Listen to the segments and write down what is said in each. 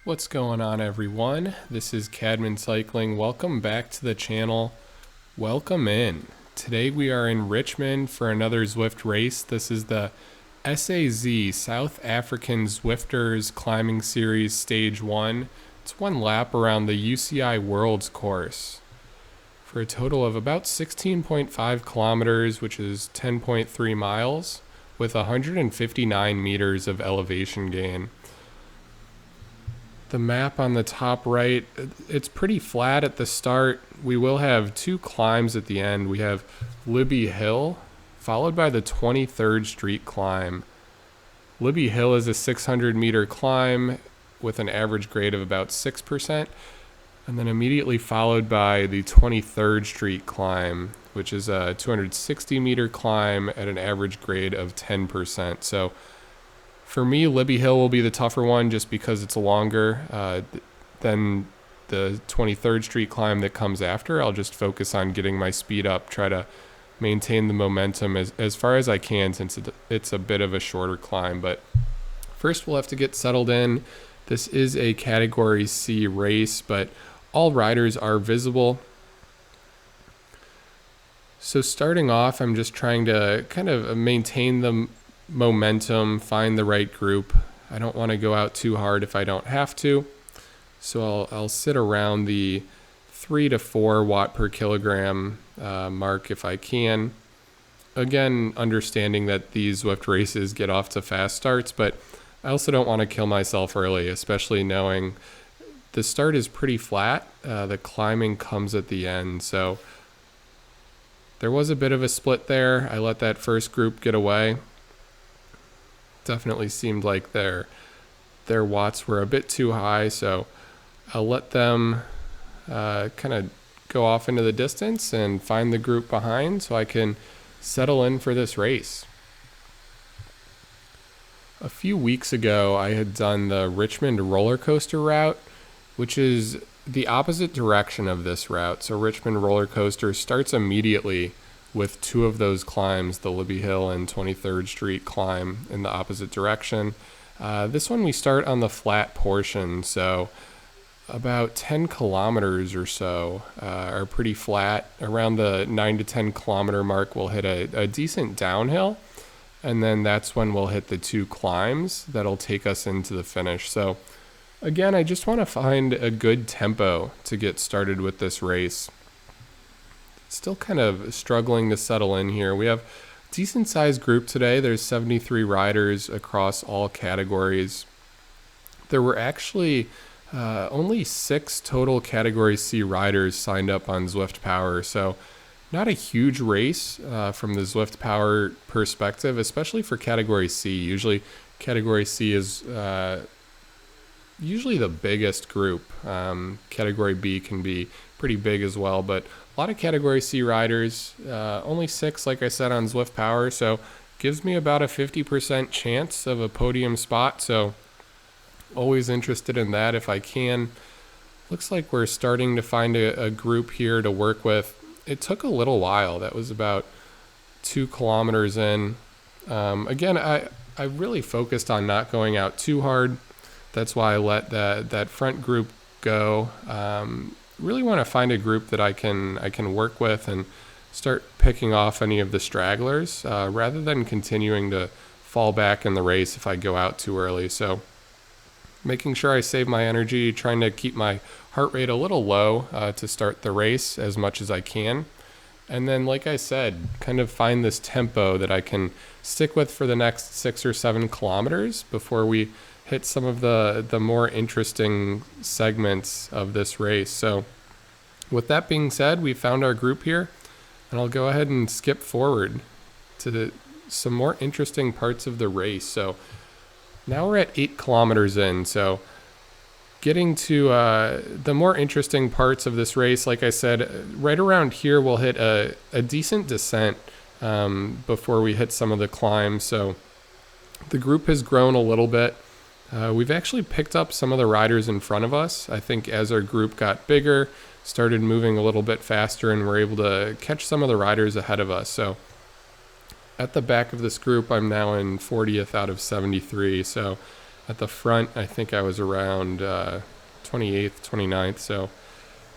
What's going on, everyone? This is Cadman Cycling. Welcome back to the channel. Welcome in. Today we are in Richmond for another Zwift race. This is the SAZ, South African Zwifters Climbing Series Stage 1. It's one lap around the UCI Worlds course for a total of about 16.5 kilometers, which is 10.3 miles, with 159 meters of elevation gain. The map on the top right, it's pretty flat at the start. We will have two climbs at the end. We have Libby Hill, followed by the 23rd Street climb. Libby Hill is a 600-meter climb with an average grade of about 6%, and then immediately followed by the 23rd Street climb, which is a 260-meter climb at an average grade of 10%. So for me, Libby Hill will be the tougher one just because it's longer than the 23rd Street climb that comes after. I'll just focus on getting my speed up, try to maintain the momentum as far as I can since it's a bit of a shorter climb. But first we'll have to get settled in. This is a Category C race, but all riders are visible. So starting off, I'm just trying to kind of maintain the momentum, find the right group. I don't want to go out too hard if I don't have to. So I'll sit around the 3 to 4 watt per kilogram mark if I can. Again, understanding that these Zwift races get off to fast starts, but I also don't want to kill myself early, especially knowing the start is pretty flat. The climbing comes at the end. So there was a bit of a split there. I let that first group get away. Definitely seemed like their watts were a bit too high, so I'll let them kind of go off into the distance and find the group behind so I can settle in for this race. A few weeks ago, I had done the Richmond roller coaster route, which is the opposite direction of this route. So Richmond roller coaster starts immediately with two of those climbs, the Libby Hill and 23rd Street climb in the opposite direction. This one we start on the flat portion, so about 10 kilometers or so are pretty flat. Around the 9 to 10 kilometer mark, we'll hit a decent downhill, and then that's when we'll hit the two climbs that'll take us into the finish. So again, I just want to find a good tempo to get started with this race. Still kind of struggling to settle in here. We have a decent sized group today. There's 73 riders across all categories. There were actually only 6 total Category C riders signed up on Zwift Power. So not a huge race from the Zwift Power perspective, especially for Category C. Usually Category C is usually the biggest group. Category B can be pretty big as well, but a lot of Category C riders, only 6, like I said, on Zwift Power, so gives me about a 50% chance of a podium spot, so always interested in that if I can. Looks like we're starting to find a group here to work with. It took a little while. That was about 2 kilometers in. Again, I really focused on not going out too hard. That's why I let that front group go. Really want to find a group that I can work with and start picking off any of the stragglers rather than continuing to fall back in the race if I go out too early. So making sure I save my energy, trying to keep my heart rate a little low to start the race as much as I can. And then, like I said, kind of find this tempo that I can stick with for the next 6 or 7 kilometers before we hit some of the more interesting segments of this race. So with that being said, we found our group here, and I'll go ahead and skip forward to some more interesting parts of the race. So now we're at 8 kilometers in, so getting to the more interesting parts of this race. Like I said, right around here we'll hit a decent descent before we hit some of the climbs. So the group has grown a little bit. We've actually picked up some of the riders in front of us. I think as our group got bigger, started moving a little bit faster, and we're able to catch some of the riders ahead of us. So at the back of this group, I'm now in 40th out of 73. So At the front, I think I was around 28th, 29th, so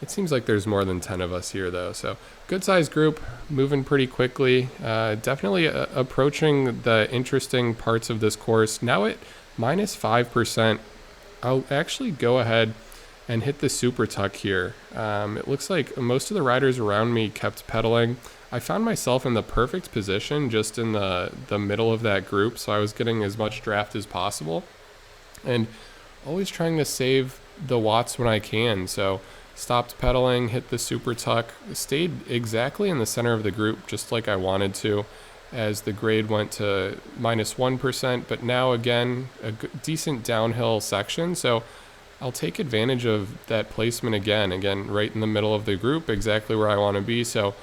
it seems like there's more than 10 of us here, though. So good sized group, moving pretty quickly. Definitely approaching the interesting parts of this course. Now at minus 5%, I'll actually go ahead and hit the super tuck here. It looks like most of the riders around me kept pedaling. I found myself in the perfect position just in the middle of that group, so I was getting as much draft as possible and always trying to save the watts when I can. So stopped pedaling, hit the super tuck, stayed exactly in the center of the group just like I wanted to as the grade went to minus 1%, but now again a decent downhill section, so I'll take advantage of that placement again right in the middle of the group, exactly where I want to be. So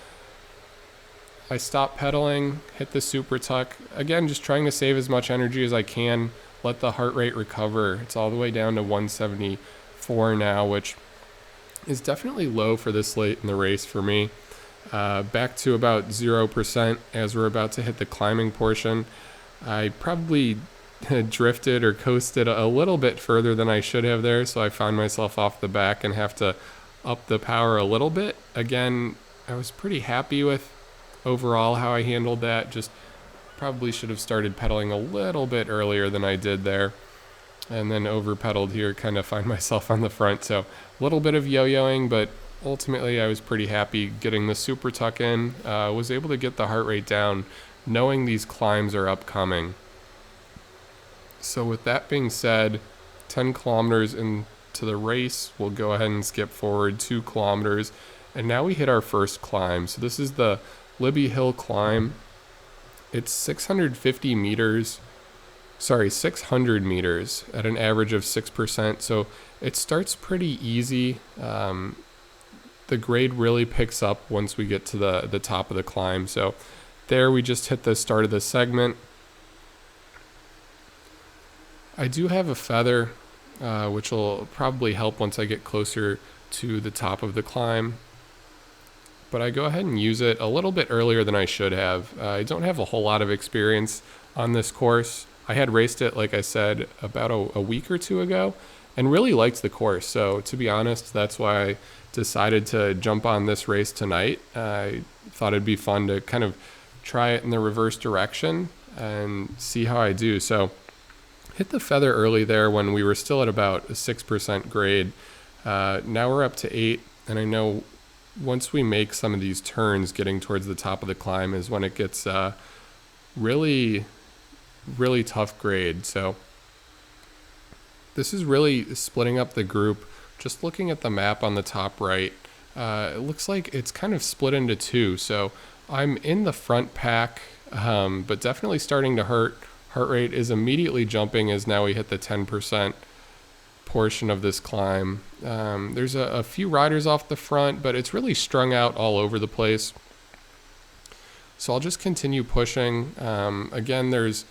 I stop pedaling, hit the super tuck, again just trying to save as much energy as I can, let the heart rate recover. It's all the way down to 174 now, which is definitely low for this late in the race for me. Back to about 0% as we're about to hit the climbing portion. I probably drifted or coasted a little bit further than I should have there, so I found myself off the back and have to up the power a little bit. Again, I was pretty happy with overall how I handled that. Just probably should have started pedaling a little bit earlier than I did there, and then over pedaled here, kind of find myself on the front. So a little bit of yo-yoing, but ultimately I was pretty happy getting the super tuck in. Was able to get the heart rate down knowing these climbs are upcoming. So with that being said, 10 kilometers into the race, we'll go ahead and skip forward 2 kilometers, and now we hit our first climb. So this is the Libby Hill climb. It's 600 meters at an average of 6%. So it starts pretty easy. The grade really picks up once we get to the top of the climb. So there we just hit the start of the segment. I do have a feather, which will probably help once I get closer to the top of the climb. But I go ahead and use it a little bit earlier than I should have. I don't have a whole lot of experience on this course. I had raced it, like I said, about a week or two ago and really liked the course. So to be honest, that's why I decided to jump on this race tonight. I thought it'd be fun to kind of try it in the reverse direction and see how I do. So hit the feather early there when we were still at about a 6% grade. Now we're up to 8, and I know once we make some of these turns getting towards the top of the climb is when it gets really tough grade. So this is really splitting up the group. Just looking at the map on the top right, it looks like it's kind of split into 2. So I'm in the front pack, but definitely starting to hurt. Heart rate is immediately jumping as now we hit the 10% portion of this climb. There's a few riders off the front, but it's really strung out all over the place. So I'll just continue pushing. Again, there's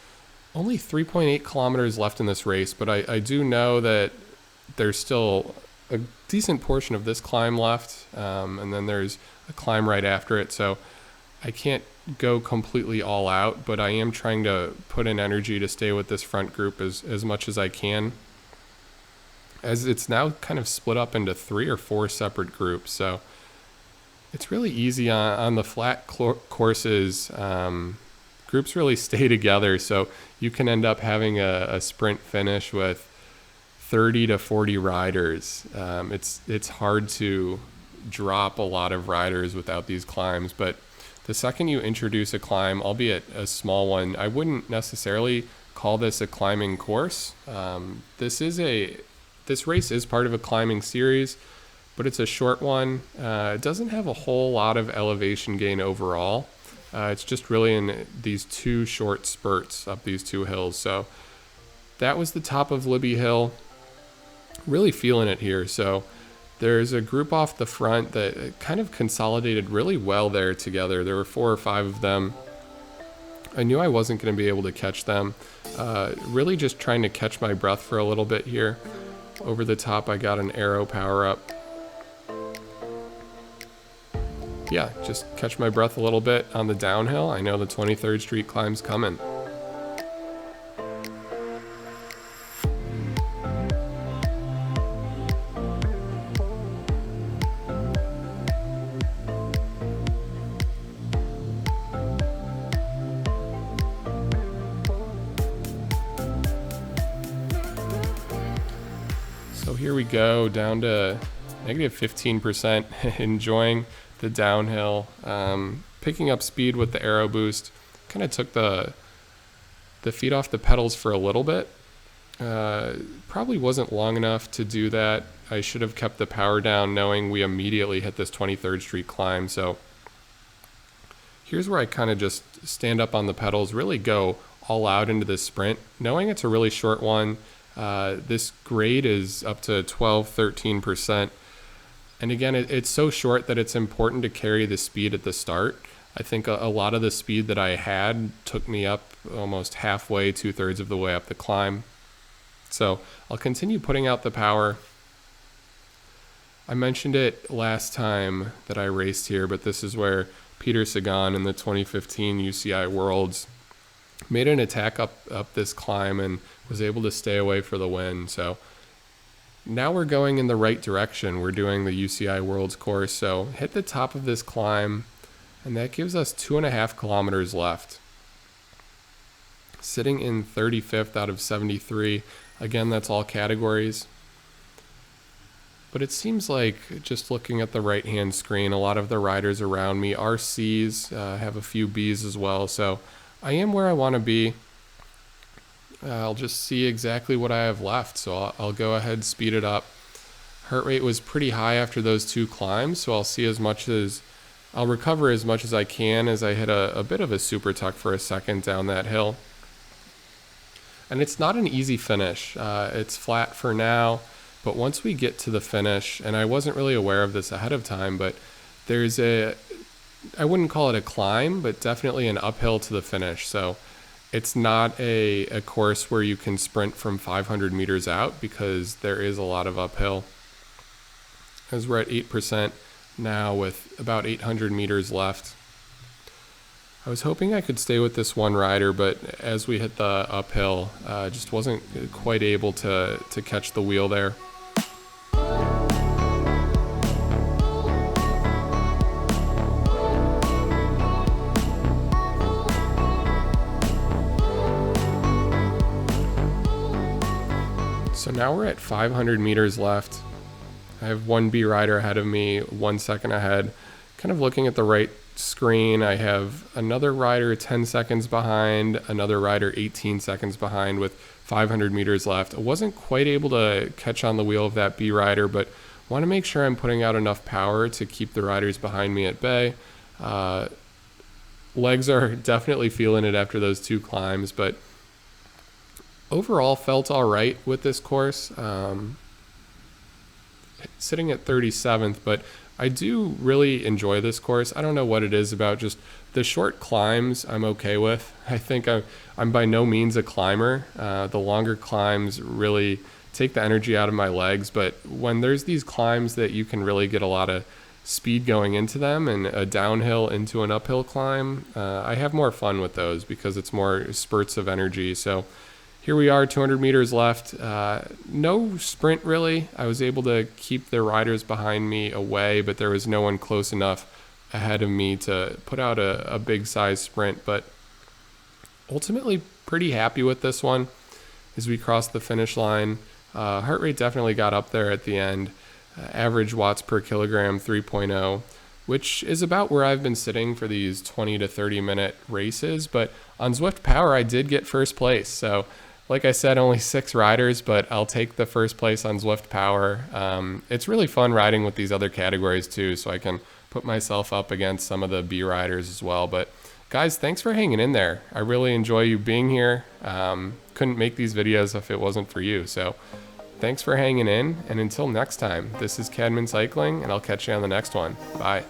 only 3.8 kilometers left in this race, but I do know that there's still a decent portion of this climb left, and then there's a climb right after it. So I can't go completely all out, but I am trying to put in energy to stay with this front group as much as I can, as it's now kind of split up into 3 or 4 separate groups. So it's really easy on the flat courses. Groups really stay together, so you can end up having a sprint finish with 30 to 40 riders. It's hard to drop a lot of riders without these climbs, but the second you introduce a climb, albeit a small one, I wouldn't necessarily call this a climbing course. This race is part of a climbing series, but it's a short one. It doesn't have a whole lot of elevation gain overall. It's just really in these 2 short spurts up these 2 hills. So that was the top of Libby Hill. Really feeling it here. So there's a group off the front that kind of consolidated really well there together. There were 4 or 5 of them. I knew I wasn't going to be able to catch them. Really just trying to catch my breath for a little bit here. Over the top, I got an arrow power up. Yeah, just catch my breath a little bit on the downhill. I know the 23rd Street climb's coming. here we go, down to negative 15%, enjoying the downhill, picking up speed with the aero boost. Kind of took the feet off the pedals for a little bit. Probably wasn't long enough to do that. I should have kept the power down, knowing we immediately hit this 23rd Street climb. So here's where I kind of just stand up on the pedals, really go all out into this sprint, knowing it's a really short one. This grade is up to 12-13%. And again, it's so short that it's important to carry the speed at the start. I think a lot of the speed that I had took me up almost halfway, 2/3 of the way up the climb. So I'll continue putting out the power. I mentioned it last time that I raced here, but this is where Peter Sagan in the 2015 UCI Worlds made an attack up this climb and was able to stay away for the win. So now we're going in the right direction. We're doing the UCI Worlds course. So hit the top of this climb, and that gives us 2.5 kilometers left. Sitting in 35th out of 73. Again, that's all categories. But it seems like, just looking at the right-hand screen, a lot of the riders around me are C's, have a few B's as well. So I am where I want to be. I'll just see exactly what I have left. So I'll go ahead, speed it up. Heart rate was pretty high after those 2 climbs, so I'll recover as much as I can as I hit a bit of a super tuck for a second down that hill. And it's not an easy finish. It's flat for now, but once we get to the finish, and I wasn't really aware of this ahead of time, but there's I wouldn't call it a climb, but definitely an uphill to the finish. So it's not a course where you can sprint from 500 meters out, because there is a lot of uphill. As we're at 8% now with about 800 meters left. I was hoping I could stay with this one rider, but as we hit the uphill, just wasn't quite able to catch the wheel there. So now we're at 500 meters left. I have one B rider ahead of me, 1 second ahead. Kind of looking at the right screen, I have another rider 10 seconds behind, another rider 18 seconds behind with 500 meters left. I wasn't quite able to catch on the wheel of that B rider, but want to make sure I'm putting out enough power to keep the riders behind me at bay. Legs are definitely feeling it after those 2 climbs, but overall felt all right with this course. Sitting at 37th, but I do really enjoy this course. I don't know what it is about just the short climbs I'm okay with. I think I'm by no means a climber. The longer climbs really take the energy out of my legs, but when there's these climbs that you can really get a lot of speed going into them and a downhill into an uphill climb, I have more fun with those because it's more spurts of energy. So here we are, 200 meters left. No sprint really. I was able to keep the riders behind me away, but there was no one close enough ahead of me to put out a big size sprint. But ultimately pretty happy with this one as we crossed the finish line. Heart rate definitely got up there at the end. Average watts per kilogram 3.0, which is about where I've been sitting for these 20 to 30 minute races. But on Zwift Power, I did get first place. So like I said, only 6 riders, but I'll take the first place on Zwift Power. It's really fun riding with these other categories too, so I can put myself up against some of the B riders as well. But guys, thanks for hanging in there. I really enjoy you being here. Couldn't make these videos if it wasn't for you. So thanks for hanging in, and until next time, this is Cadman Cycling, and I'll catch you on the next one. Bye.